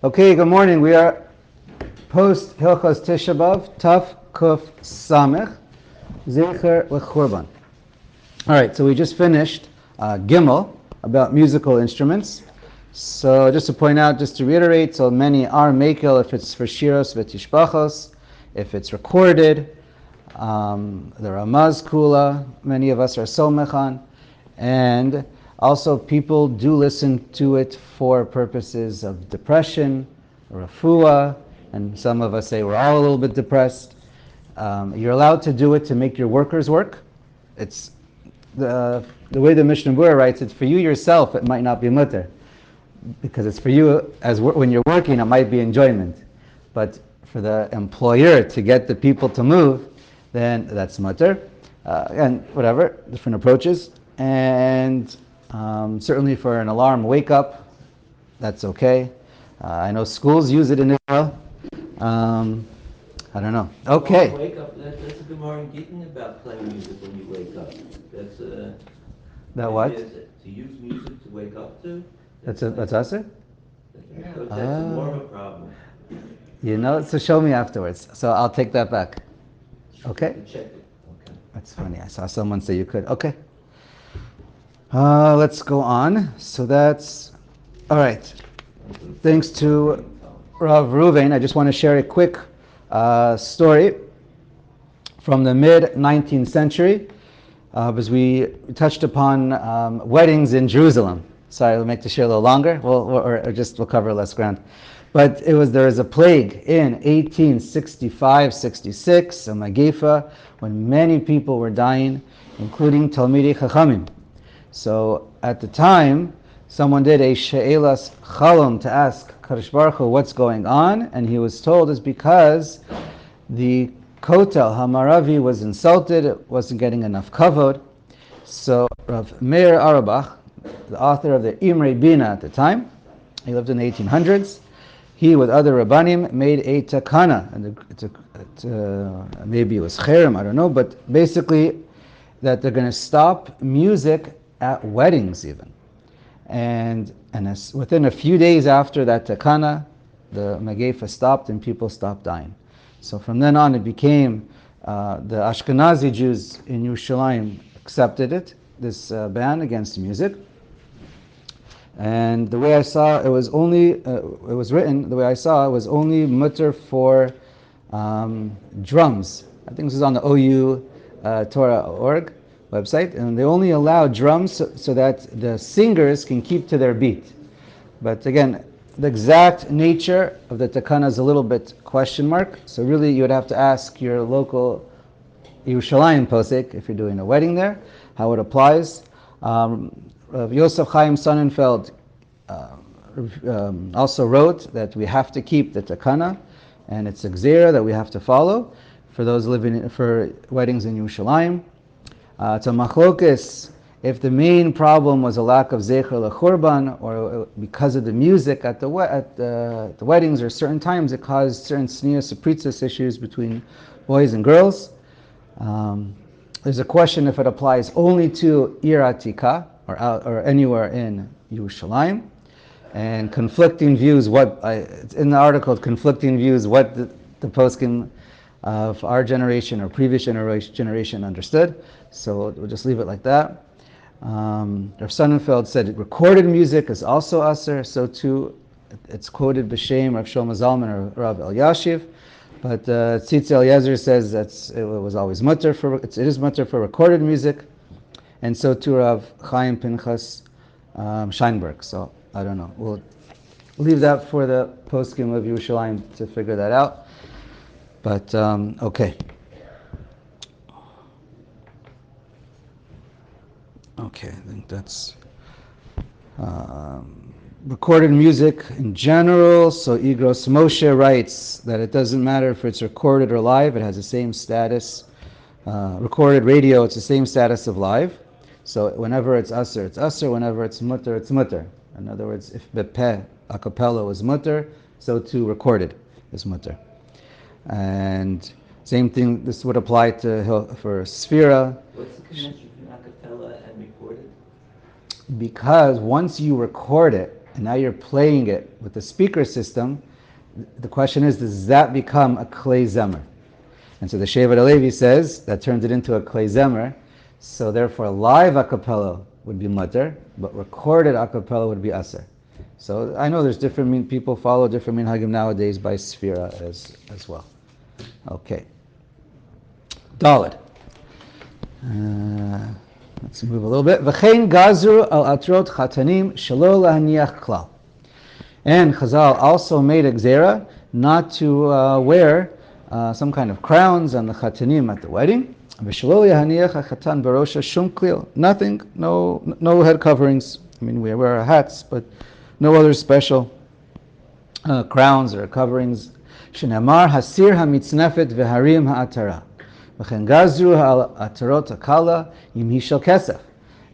Okay, good morning. We are post Hilchos Tisha B'Av, Taf Kuf Samech, Zecher L'Churban. All right, so we just finished Gimel about musical instruments. So just to point out, just to reiterate, so many are Mekel if it's for Shiros V'Tishbachos, if it's recorded, the Ramaz Kula, many of us are Somechan, and also people do listen to it for purposes of depression, refuah, and some of us say we're all a little bit depressed. You're allowed to do it to make your workers work. It's the way the Mishnah Berurah writes, it's for you yourself, it might not be mutter. Because it's for you, when you're working, it might be enjoyment. But for the employer to get the people to move, then that's mutter. And whatever, different approaches. And certainly for an alarm wake up, that's okay. I know schools use it in Israel. I don't know. Okay. Wake up. That's a Gemara in Gittin about playing music when you wake up. That's That what? To use music to wake up to. That's us? That's more of a problem. You know, so show me afterwards. So I'll take that back. Okay? Check it. Okay. That's funny. I saw someone say you could. Okay. Let's go on. So that's all right. Thanks to Rav Reuven. I just want to share a quick story from the mid-19th century, because we touched upon weddings in Jerusalem. Sorry, we'll make the share a little longer, or we'll cover less ground. But there was a plague in 1865-66, a Magifa, when many people were dying, including Talmidei Chachamim. So at the time, someone did a she'elas chalom to ask Kadosh Baruch Hu what's going on, and he was told it's because the Kotel Hamaravi was insulted, it wasn't getting enough kavod. So Rav Meir Auerbach, the author of the Imrei Bina at the time, he lived in the 1800s, he with other Rabbanim made a takana, and maybe it was cherem, I don't know, but basically that they're going to stop music at weddings even. And as within a few days after that takana, the Magefa stopped and people stopped dying. So from then on it became, the Ashkenazi Jews in Yerushalayim accepted it, this ban against music. And the way I saw it was only, it was written, the way I saw it was only mutter for drums. I think this is on the OU Torah.org website, and they only allow drums so that the singers can keep to their beat. But again, the exact nature of the takana is a little bit question mark. So really you would have to ask your local Yerushalayim posek, if you're doing a wedding there, how it applies. Yosef Chaim Sonnenfeld also wrote that we have to keep the takana, and it's a gzera that we have to follow for those living for weddings in Yerushalayim. It's a machlokes if the main problem was a lack of zecher lechurban, or because of the music at the weddings or certain times it caused certain sneas apritzas issues between boys and girls. There's a question if it applies only to Ir Atika or anywhere in Yerushalayim, and conflicting views. It's in the article, conflicting views what the poskim of our generation or previous generation understood. So we'll just leave it like that. Rav Sonnenfeld said recorded music is also aser, so too it's quoted b'shem Rav Shlomo Zalman or Rav Elyashiv. But Tzitz Eliezer says it was always mutter it is mutter for recorded music, and so too Rav Chaim Pinchas Scheinberg. So I don't know. We'll leave that for the poskim of Yerushalayim to figure that out. But okay. Okay, I think that's recorded music in general. So Igros Moshe writes that it doesn't matter if it's recorded or live, it has the same status. Recorded radio, it's the same status of live. So whenever it's aser, whenever it's mutter, it's mutter. In other words, if bepeh, a cappella was mutter, so too recorded is mutter. And same thing, this would apply for sphira. What's the connection between a cappella and recorded? Because once you record it, and now you're playing it with the speaker system, the question is, does that become a klei zemer? And so the Shevet HaLevi says that turns it into a klei zemer, so therefore live a cappella would be mutter, but recorded a cappella would be aser. So I know there's different people follow different minhagim nowadays by sphira as well. Okay. Daled. Let's move a little bit. V'chein gazru al atrot chatanim shelo lahaniach klal. And Chazal also made a gzera not to wear some kind of crowns on the chatanim at the wedding. V'shelo lahaniach hachatan barosha shum klil. Nothing, no head coverings. I mean, we wear our hats, but no other special crowns or coverings. Shenamar hasir hamitznefet v'harim ha'atara. V'chen gazru ha'atarot akala im hishel kesef.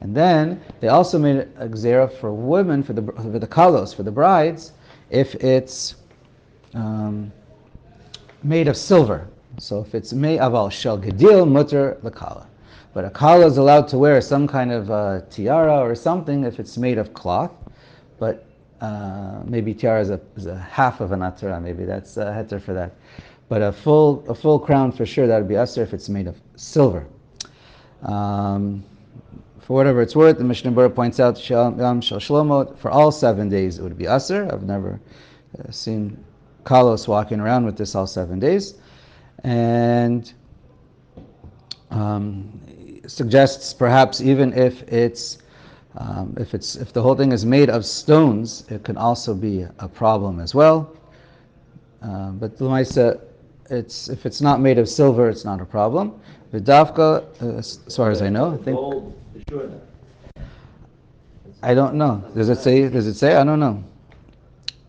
And then they also made a gzera for women, for the kalos, for the brides, if it's made of silver. So if it's made aval shel gedil mutter lakala. But a kala is allowed to wear some kind of tiara or something if it's made of cloth. But maybe tiara is a half of an atara. Maybe that's a heter for that. But a full crown for sure, that would be aser if it's made of silver. For whatever it's worth, the Mishnah Berurah points out Shel Shlomo, for all 7 days it would be aser. I've never seen kalos walking around with this all 7 days, and suggests perhaps even if the whole thing is made of stones, it can also be a problem as well. But L'maisa, if it's not made of silver, it's not a problem. V'dafka, as far as I know, I think. I don't know. Does it say? I don't know.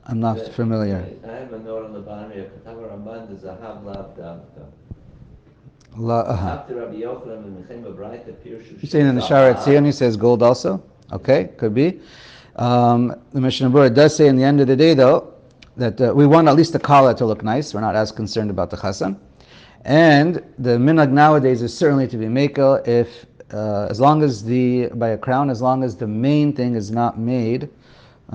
I'm not familiar. I have a note on the bottom here. Katav Ramban, the Zahav Lav Davka. After Rabbi Yochanan and Mechem Abraita Pirshu. You're saying in the Shara Tzion he says gold also? Okay, could be. The Mishnah Berurah does say in the end of the day, though, that we want at least the kala to look nice. We're not as concerned about the chasan. And the minhag nowadays is certainly to be mekel if, as long as by a crown, as long as the main thing is not made, as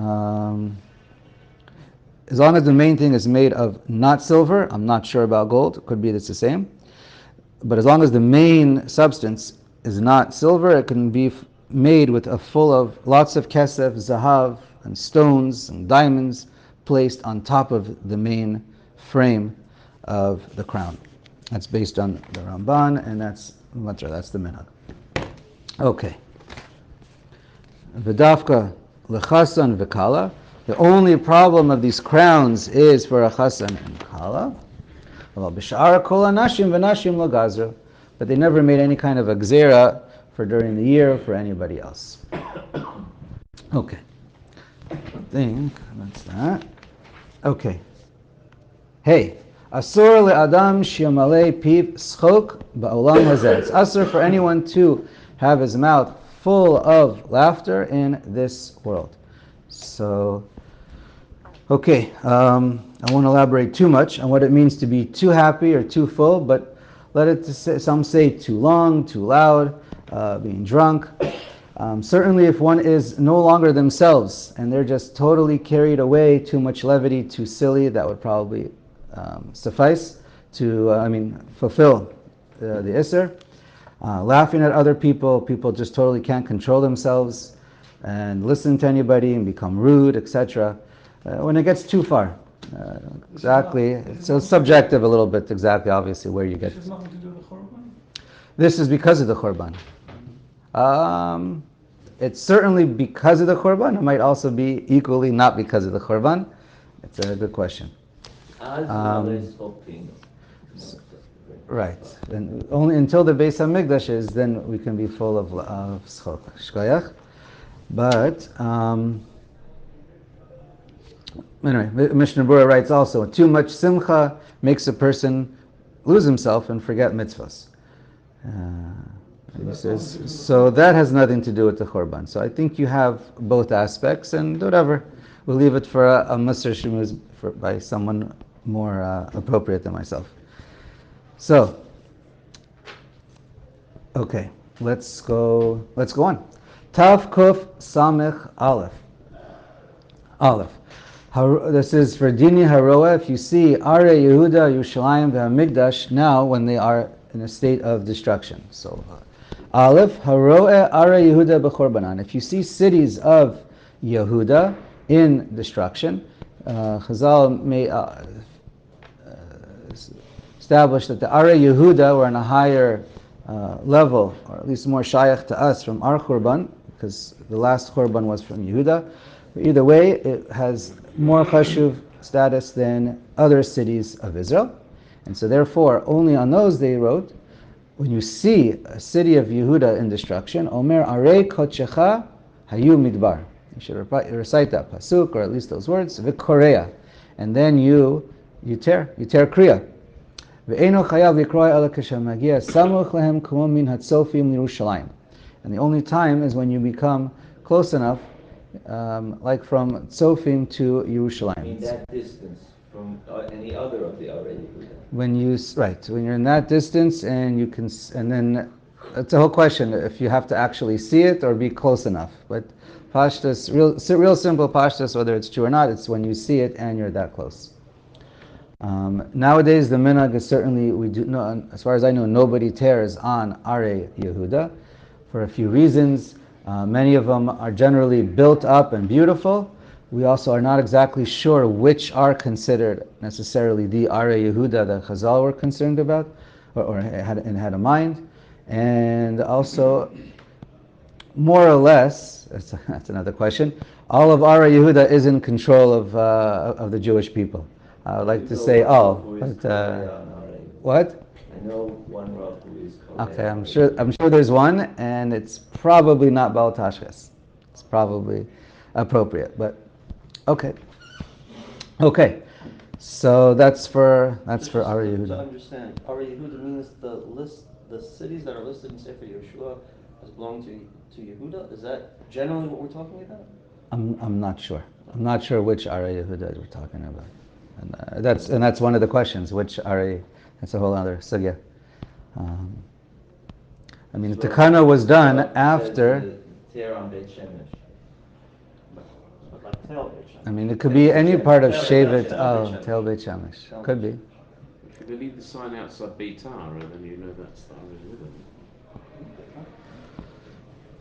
long as the main thing is made of not silver, I'm not sure about gold, it could be it's the same, but as long as the main substance is not silver, it can be made with full of lots of kesef, zahav, and stones, and diamonds placed on top of the main frame of the crown. That's based on the Ramban, and that's the minhag. Okay. V'dafka lechasan v'kala. The only problem of these crowns is for a chasan and kala. Well, b'sha'ar kol anashim v'nashim lo gazru. But they never made any kind of a gzera for during the year for anybody else. Okay. I think that's that. Okay. Hey. Asur le'adam shiyamalei piv schok ba'olam hazeh. It's asur for anyone to have his mouth full of laughter in this world. So, okay, I won't elaborate too much on what it means to be too happy or too full, but some say too long, too loud, being drunk. Certainly if one is no longer themselves and they're just totally carried away, too much levity, too silly, that would probably suffice to, fulfill the Isser. Laughing at other people just totally can't control themselves and listen to anybody and become rude, etc. When it gets too far. Exactly. It's so subjective a little bit, exactly, obviously, where you get. This has nothing to do with the Chorban? This is because of the Chorban. It's certainly because of the Chorban. It might also be equally not because of the Chorban. It's a good question. Right. And only until the Beis HaMikdash is, then we can be full of schok. Shkoyach. But, anyway, Mishnah Berurah writes also, too much simcha makes a person lose himself and forget mitzvahs. He says, so that has nothing to do with the Chorban. So I think you have both aspects, and whatever. We'll leave it for a Musar Shemuz by someone more appropriate than myself. So, okay, let's go on. Tav Kuf Samech Aleph. Aleph. This is for Dini Haroa. If you see Are Yehuda, Yerushalayim, Migdash now when they are in a state of destruction. So, Aleph, Haroa Are Yehuda B'Chorbanan. If you see cities of Yehuda in destruction, Chazal may establish that the Are Yehuda were on a higher level, or at least more shayach to us from our Churban, because the last Churban was from Yehuda. But either way, it has more chashuv status than other cities of Israel. And so therefore, only on those they wrote, when you see a city of Yehuda in destruction, Omer Arei Kochecha Hayu Midbar. You should recite that pasuk, or at least those words, V'korea. And then you tear Kriya. Ve'eno chayav likroa ela k'shemagia samuch lehem k'mo min hatzofim l'Yerushalayim. And the only time is when you become close enough, like from Tzofim to Yerushalayim. In that distance from any other of the already. When you're in that distance, and you can, and then it's a whole question if you have to actually see it or be close enough. But Pashtus, real simple Pashtus, whether it's true or not, it's when you see it and you're that close. Nowadays, the minhag is certainly, we do know, as far as I know, nobody tears on Are Yehuda for a few reasons. Many of them are generally built up and beautiful. We also are not exactly sure which are considered necessarily the Are Yehuda that Chazal were concerned about, or had in mind. And also, more or less, that's another question, all of Are Yehuda is in control of the Jewish people. I would like to say all, but what? I know one Rav who is called. Okay, I'm sure there's one, and it's probably not Baal Tashkes. It's probably appropriate, but okay. So that's for Are Yehuda. To understand, Are Yehuda means the cities that are listed in Sefer Yeshua as belonging to Yehuda. Is that generally what we're talking about? I'm not sure. I'm not sure which Are Yehuda we're talking about. And that's one of the questions. Which Are? That's a whole other sugya. I mean, the Takana was done after. I mean, it could be any part of Shevet. Oh, Tel Beit Shemesh. Could be. Should they leave the sign outside Beitar, and then you know that's the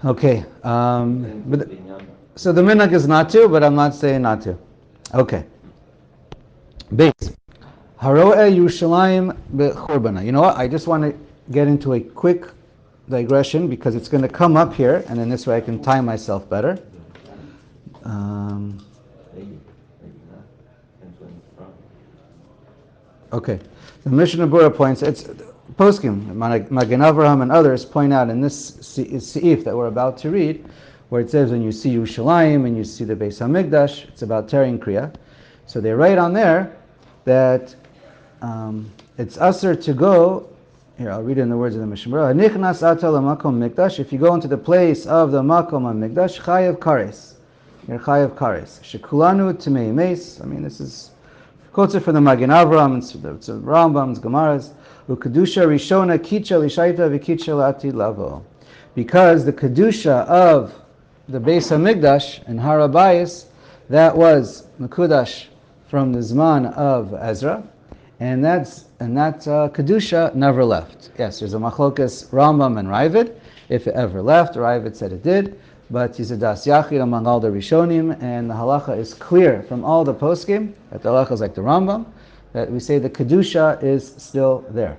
Yehuda? Okay. So the minhag is not to, but I'm not saying not to. Okay. Base. Haroe Yerushalayim beChorbana. You know what? I just want to get into a quick digression because it's going to come up here, and then this way I can time myself better. Okay. The Mishnah Berurah points, it's Poskim, Magen Avraham and others point out in this Seif that we're about to read, where it says when you see Yerushalayim and you see the Beis HaMikdash, it's about tearing Kriya. So they write on there that it's usher to go. Here, I'll read it in the words of the Mishnah Berurah. Nichnas ata lamakom mikdash. If you go into the place of the makom mikdash, chayav kares. You're chayav kares. Shekulanu tamei meis. I mean, this is quotes it from the Magen Avraham, it's Rambam, it's Gemaras. Ukedusha rishona kicha lishaita v'kicha la'atid lavo. Because the kedusha of the Beis HaMikdash and Har HaBayis, that was mekudash from the Zman of Ezra, and that kedusha never left. Yes, there's a machlokas Rambam and Ravid, if it ever left. Ravid said it did, but he's a das yachid among all the Rishonim, and the halacha is clear from all the poskim that the halacha is like the Rambam, that we say the kedusha is still there.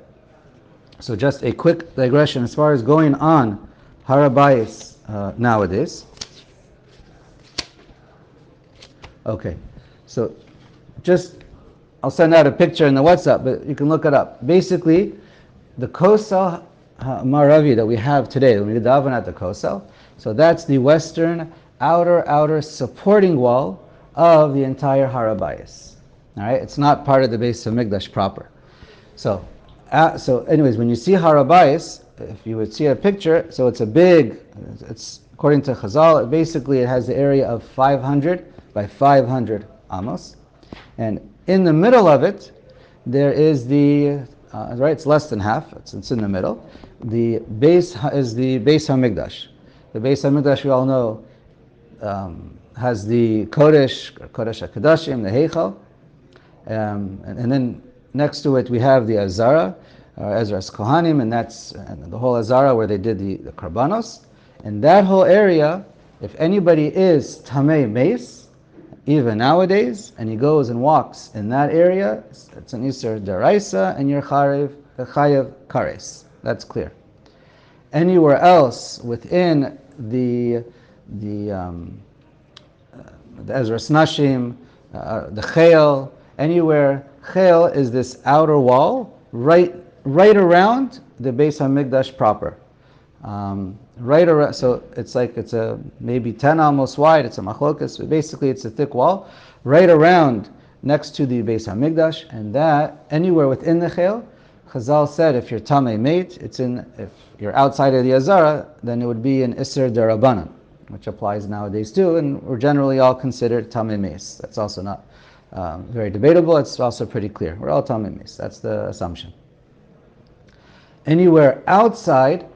So just a quick digression as far as going on Har HaBayis nowadays. Okay, so I'll send out a picture in the WhatsApp, but you can look it up. Basically, the Kosel Maravi that we have today, when we daven at the Kosel, so that's the western outer supporting wall of the entire Har HaBayis. All right, it's not part of the Beis HaMikdash proper. So anyways, when you see Har HaBayis, if you would see a picture, so it's according to Chazal, basically it has the area of 500 by 500 amos, and in the middle of it, there is it's less than half, it's in the middle. The base is the Beis HaMikdash. The Beis HaMikdash, we all know, has the Kodesh HaKodashim, the Heichal, and then next to it we have the Azara, Ezra's Kohanim, and that's the whole Azara where they did the Karbanos. And that whole area, if anybody is Tamei Meis, even nowadays, and he goes and walks in that area, it's an Isser Daraisa, and you're Chayev Kares. That's clear. Anywhere else within the Ezra's Nashim, the Chayil, anywhere, Chayil is this outer wall right around the Beis HaMikdash proper. Right around, so it's a maybe 10 almost wide, it's a machlokas, but basically it's a thick wall, right around next to the Beis HaMikdash, and that, anywhere within the Chayil, Chazal said if you're Tamei Meit, if you're outside of the Azara, then it would be an Isser Darabanan, which applies nowadays too, and we're generally all considered Tamei Meis. That's also not very debatable, it's also pretty clear. We're all Tamei Meis, that's the assumption. Anywhere outside,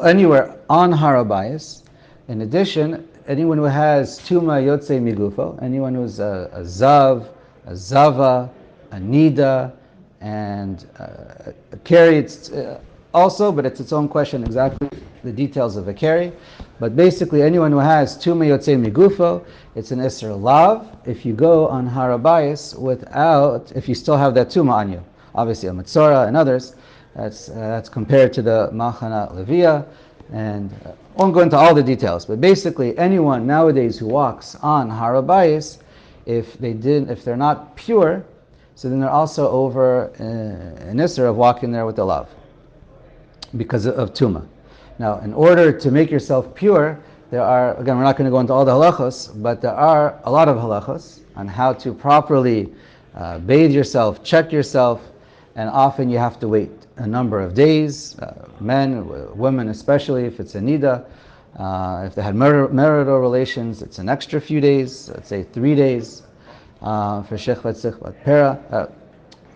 anywhere on Har HaBayis, in addition, anyone who has Tuma Yotzei Migufo, anyone who's a Zav, a Zava, a Nida, and a Keri, it's also, but it's its own question exactly the details of a Keri. But basically, anyone who has Tuma Yotzei Migufo, it's an Isser Lav if you go on Har HaBayis without, if you still have that Tuma on you. Obviously, a Metzora and others, that's compared to the Machana Levia, and I won't go into all the details, but basically anyone nowadays who walks on Har HaBayis, if they're not pure, so then they're also over an Isser of walking there with the Lav, because of Tuma. Now, in order to make yourself pure, there are, again, we're not going to go into all the halachos, but there are a lot of halachos on how to properly bathe yourself, check yourself, and often you have to wait a number of days, men, women especially, if it's a nida. If they had marital relations, it's an extra few days, let's say 3 days. For shechvat pera,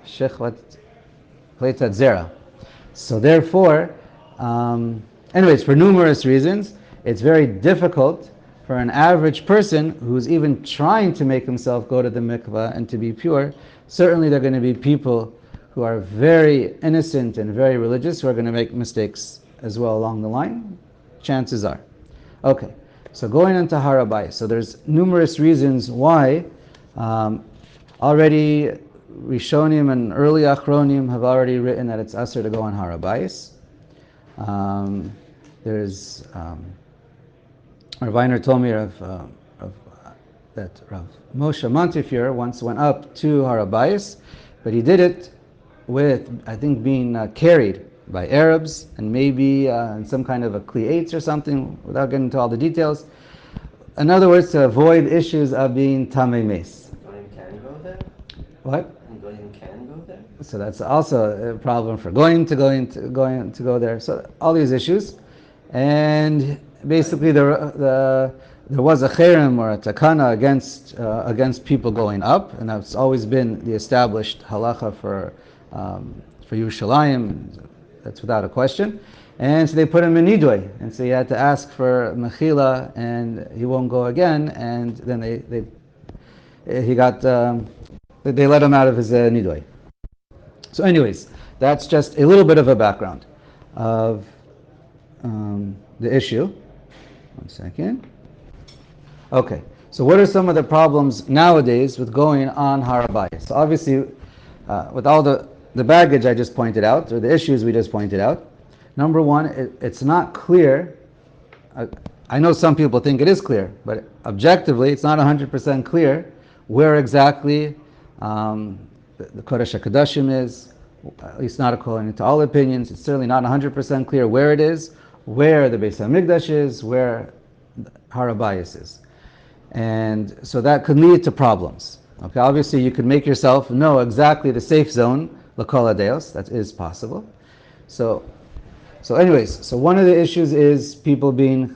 shechvat pleitat zera. So therefore, anyways, for numerous reasons, it's very difficult for an average person who's even trying to make himself go to the mikvah and to be pure. Certainly there are going to be people who are very innocent and very religious who are going to make mistakes as well along the line. Chances are. Okay, so going into Har HaBayis. So there's numerous reasons why already Rishonim and early Achronim have already written that it's Asr to go on Har HaBayis. There's Rav Weiner told me that Rav Moshe Montefiore once went up to Har HaBayis, but he did it with, I think, being carried by Arabs and maybe in some kind of a Kli or something, without getting into all the details. In other words, to avoid issues of being Tamei Meis. Goyim can go there? What? And Goyim can go there? So that's also a problem for going to go there. So all these issues, and basically there was a cherem or a takana against people going up, and that's always been the established halacha for Yerushalayim. That's without a question. And so they put him in Nidway, and so he had to ask for mechila, and he won't go again. And then they let him out of his Nidway. So, anyways, that's just a little bit of a background of the issue. 1 second. Okay, so what are some of the problems nowadays with going on Har HaBayis? So obviously, with all the baggage I just pointed out, or the issues we just pointed out, number one, it's not clear. I know some people think it is clear, but objectively, it's not 100% clear where exactly the Kodesh HaKodashim is, at least not according to all opinions. It's certainly not 100% clear where it is, where the Beis HaMikdash is, where Har HaBayis is. And so that could lead to problems. Okay, obviously you could make yourself know exactly the safe zone, L'Kol HaDeos, that is possible. So anyways, so one of the issues is people being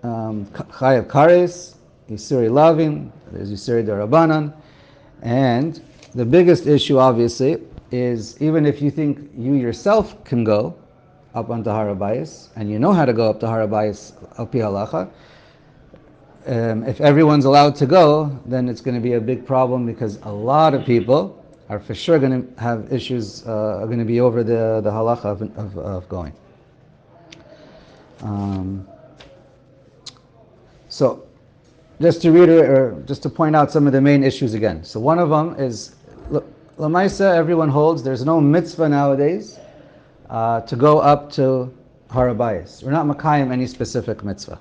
Chayav Kares, Yisuri Lavim, there's Yisuri Darabanan, and the biggest issue obviously is even if you think you yourself can go up onto Har HaBayis, and you know how to go up to Har HaBayis al pi halacha, if everyone's allowed to go, then it's going to be a big problem because a lot of people are for sure going to have issues, are going to be over the halacha of going. So, just to reiterate, or just to point out some of the main issues again. So one of them is, Lamaisa, everyone holds, there's no mitzvah nowadays to go up to Har HaBayis. We're not makayim any specific mitzvah.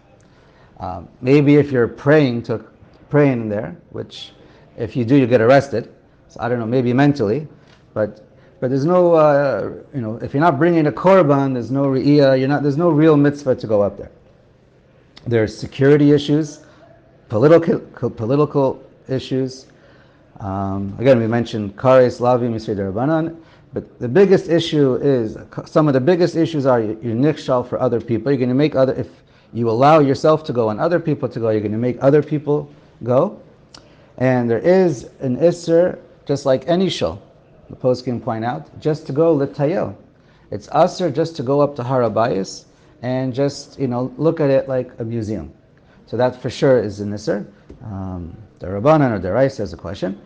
Maybe if you're praying there, which if you do, you get arrested. So I don't know, maybe mentally, but there's no, if you're not bringing a korban, there's no re'iyah, there's no real mitzvah to go up there. There's security issues, political issues. Again, we mentioned kares, lavi, misri derabanan, but the biggest issue is, some of the biggest issues are you're nichshal for other people. You're going to make if you allow yourself to go and other people to go, you're going to make other people go. And there is an isser, just like any shul, the post can point out, just to go l'tayel. It's asr just to go up to Har HaBayis and just, look at it like a museum. So that for sure is an isser. The Rabbanan or the Rais has a question,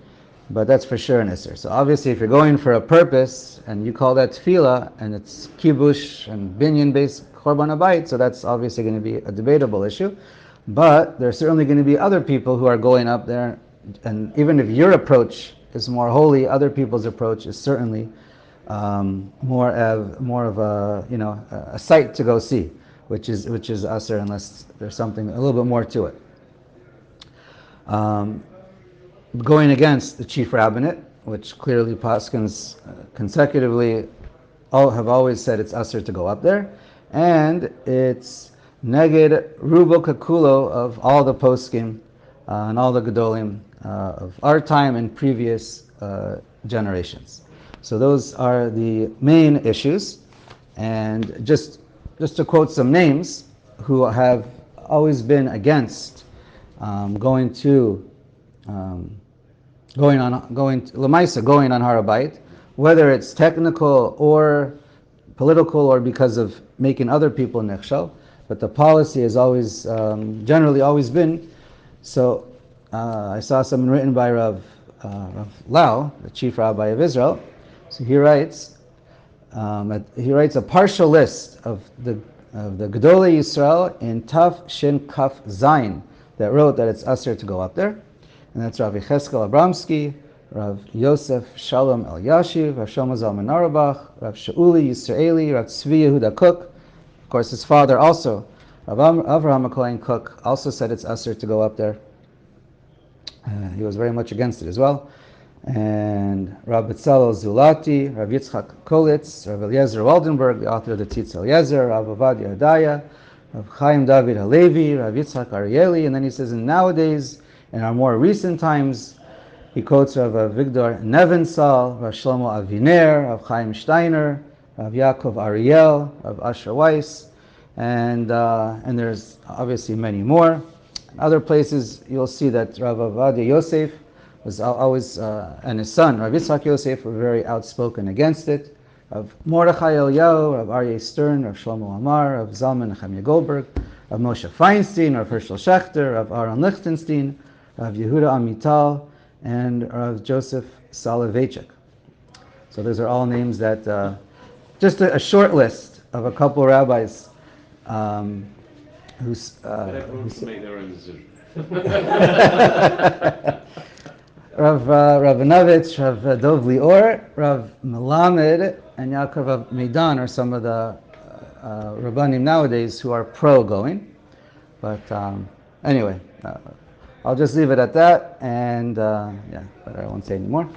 but that's for sure an isser. So obviously if you're going for a purpose and you call that tefillah and it's kibush and binyan based korban habayit, so that's obviously going to be a debatable issue. But there's certainly going to be other people who are going up there, and even if your approach is more holy, other people's approach is certainly more of a sight to go see, which is asr unless there's something a little bit more to it. Going against the chief rabbinate, which clearly paskins consecutively have always said it's asr to go up there, and it's neged rubo kakulo of all the poskim and all the gedolim of our time and previous generations. So those are the main issues, and just to quote some names who have always been against going on Har HaBayit, whether it's technical or political or because of making other people nechshal, but the policy has always, generally always been. So I saw something written by Rav Lau, the chief rabbi of Israel. So he writes a partial list of the Gedolei Yisrael in Taf Shin Kaf Zayin that wrote that it's asr to go up there, and that's Rav Yecheskel Abramsky, Rav Yosef Shalom El Yashiv, Rav Shlomo Zalman Auerbach, Rav Shauli Yisraeli, Rav Tzvi Yehuda Cook. Of course, his father also, Rav Avraham HaKohen Cook, also said it's asr to go up there. He was very much against it as well. And Rav Betzalel Zulati, Rav Yitzchak Kolitz, Rav Eliezer Waldenberg, the author of the Tzitz Eliezer, Rav Ovadia Hadaya, Rav Chaim David Halevi, Rav Yitzchak Arieli, and then he says, and nowadays, in our more recent times, he quotes Rav Avigdor Nevensal, Rav Shlomo Aviner, Rav Chaim Steiner, Rav Yaakov Ariel, Rav Asher Weiss, and there's obviously many more. In other places, you'll see that Rav Avadia Yosef was always, and his son, Rav Yitzchak Yosef, were very outspoken against it. Rav Mordechai Eliyahu, Rav Aryeh Stern, Rav Shlomo Amar, Rav Zalman Nechemya Goldberg, Rav Moshe Feinstein, Rav Hershel Schechter, Rav Aaron Lichtenstein, Rav Yehuda Amital, and Rav Joseph Soloveitchik. So those are all names that, just a short list of a couple rabbis who's... everyone can make their own decision. Rav Rabinovich, Rav Dov Lior, Rav Melamed, and Yaakov Meidan are some of the Rabbanim nowadays who are pro-going. But anyway, I'll just leave it at that, and but I won't say any more.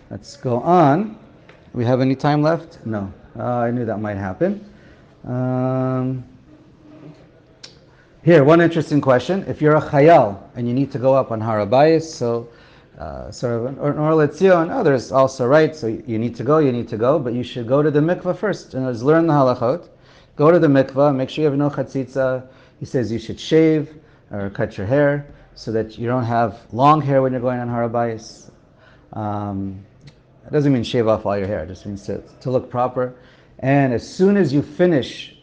Let's go on. We have any time left? No. I knew that might happen. Here, one interesting question. If you're a chayal and you need to go up on Har HaBayis, so sort of an Or Letzion, there's also right, so you need to go, but you should go to the mikvah first. And let's learn the halachot. Go to the mikvah, make sure you have no chatzitza. He says you should shave or cut your hair so that you don't have long hair when you're going on Har HaBayis. It doesn't mean shave off all your hair, it just means to look proper. And as soon as you finish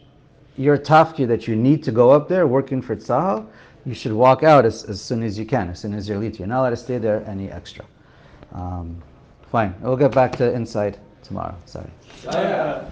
your tafki that you need to go up there working for tzahal, you should walk out as soon as you can, as soon as you're late. You're not allowed to stay there any extra. Fine. We'll get back to inside tomorrow. Sorry. Shaya.